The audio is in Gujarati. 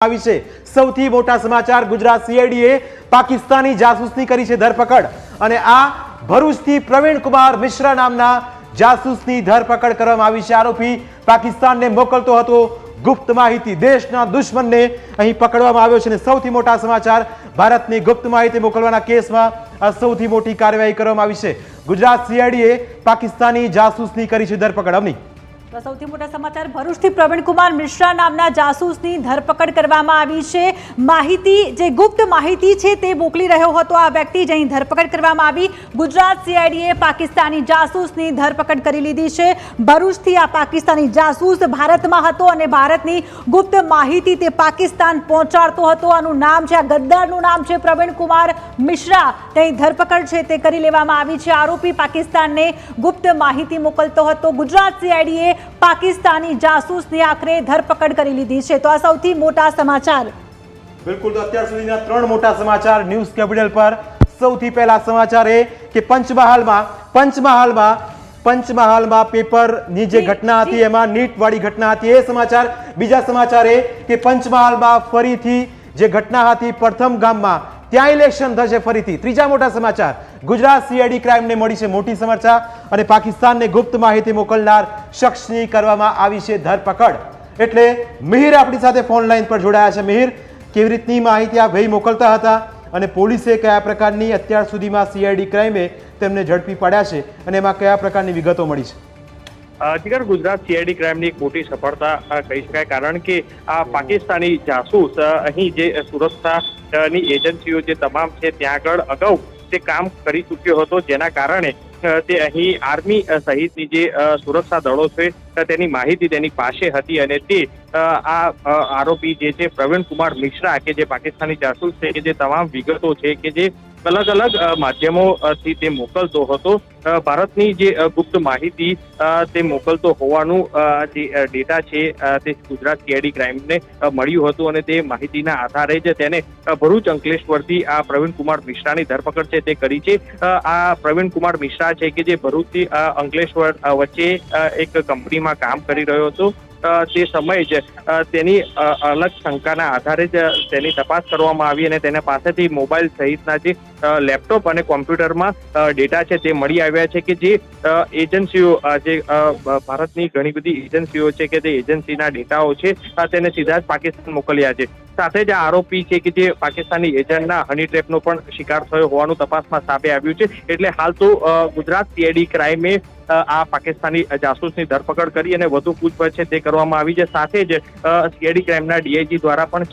આવી છે સૌથી મોટા સમાચાર ગુજરાત સીઆઈડીએ પાકિસ્તાની જાસૂસની કરી છે ધરપકડ અને આ ભરૂચથી પ્રવીણ કુમાર મિશ્રા નામના જાસૂસની ધરપકડ કરવામાં આવી છે। આરોપી પાકિસ્તાનને મોકલતો હતો ગુપ્ત માહિતી। દેશના દુશ્મનને અહીં પકડવામાં આવ્યો છે અને સૌથી મોટા સમાચાર ભારતની ગુપ્ત માહિતી મોકલવાના કેસમાં આ સૌથી મોટી કાર્યવાહી કરવામાં આવી છે। ગુજરાત સીઆઈડીએ પાકિસ્તાની જાસૂસની કરી છે ધરપકડ। અમની તો સૌથી મોટા સમાચાર ભરૂચથી પ્રવીણ કુમાર મિશ્રા નામના જાસૂસની ધરપકડ કરવામાં આવી છે। માહિતી જે ગુપ્ત માહિતી છે તે મોકલી રહ્યો હતો આ વ્યક્તિ, જેની ધરપકડ કરવામાં આવી। ગુજરાત સીઆઈડીએ પાકિસ્તાની જાસૂસની ધરપકડ કરી લીધી છે। ભરૂચથી આ પાકિસ્તાની જાસૂસ ભારતમાં હતો અને ભારતની ગુપ્ત માહિતી તે પાકિસ્તાન પહોંચાડતો હતો। આનું નામ છે, આ ગદ્દારનું નામ છે પ્રવીણ કુમાર મિશ્રા। તેની ધરપકડ છે તે કરી લેવામાં આવી છે। આરોપી પાકિસ્તાનને ગુપ્ત માહિતી મોકલતો હતો। ગુજરાત સીઆઈડીએ પાકિસ્તાની જાસૂસની આખરે ધરપકડ કરી લીધી છે। તો આ સૌથી મોટા સમાચાર। બિલકુલ, તો અત્યાર સુધીના ત્રણ મોટા સમાચાર ન્યૂઝ કેપિટલ પર। સૌથી પહેલા સમાચાર એ કે પંચમહાલમાં પેપરની જે ઘટના હતી એમાં નીટ વાળી ઘટના હતી એ સમાચાર। બીજા સમાચાર એ કે પંચમહાલમાં ફરીથી જે ઘટના હતી પ્રથમ ગામમાં ત્યાં ઇલેક્શન થશે ફરીથી। ત્રીજા મોટા સમાચાર ગુજરાત સીઆઈડી ક્રાઇમને મળી છે મોટી સમાચાર અને પાકિસ્તાનને ગુપ્ત માહિતી મોકલનાર શખ્સની કરવામાં આવી છે ધરપકડ। એટલે મિહિર આપણી સાથે ફોન લાઈન પર જોડાયા છે। મિહિર, કેવી રીતની માહિતી આ ભાઈ મોકલતા હતા અને પોલીસે કયા પ્રકારની અત્યાર સુધીમાં સીઆઈડી ક્રાઇમે તેમને ઝડપી પાડ્યા છે અને એમાં કયા પ્રકારની વિગતો મળી છે? જીગર, ગુજરાત સીઆઈડી ક્રાઇમની એક મોટી સફળતા કહી શકાય, કારણ કે આ પાકિસ્તાની જાસૂસ અહીં જે સુરક્ષાની એજન્સીઓ જે તમામ છે ત્યાં આગળ અગાઉ તે કામ કરી ચૂક્યો હતો, જેના કારણે તે અહીં આર્મી સહિતની જે સુરક્ષા દળો છે તેની માહિતી તેની પાસે હતી અને તે આ આરોપી જે છે પ્રવીણ કુમાર મિશ્રા કે જે પાકિસ્તાની જાસૂસ છે કે જે તમામ વિગતો છે કે જે અલગ અલગ માધ્યમોથી તે મોકલતો હતો, ભારતની જે ગુપ્ત માહિતી તે મોકલતો હોવાનું જે ડેટા છે તે ગુજરાત સીઆઈડી ક્રાઇમને મળ્યું હતું અને તે માહિતીના આધારે જ તેને ભરૂચ અંકલેશ્વરથી આ પ્રવીણ કુમાર મિશ્રાની ધરપકડ છે તે કરી છે। આ પ્રવીણ કુમાર મિશ્રા છે કે જે ભરૂચથી અંકલેશ્વર વચ્ચે એક કંપનીમાં કામ કરી રહ્યો હતો। તે સમયે જ તેની અલગ શંકાના આધારે જ તેની તપાસ કરવામાં આવી અને તેના પાસેથી મોબાઈલ સહિતના જે લેપટોપ અને કોમ્પ્યુટરમાં ડેટા છે તે મળી આવ્યા છે કે જે એજન્સીઓ જે ભારતની ઘણી બધી એજન્સીઓ છે કે તે એજન્સીના ડેટાઓ છે તેને સીધા જ પાકિસ્તાન મોકલ્યા છે। સાથે જ આ આરોપી છે કે જે પાકિસ્તાની એજન્ટના હની ટ્રેપનો પણ શિકાર થયો હોવાનું તપાસમાં સામે આવ્યું છે। એટલે હાલ તો ગુજરાત સીઆઈડી ક્રાઇમે આ પાકિસ્તાની જાસૂસની ધરપકડ કરી અને વધુ પૂછપરછ તે કરવામાં આવી છે। સાથે જ સીઆઈડી ક્રાઇમના ડીઆઈજી દ્વારા પણ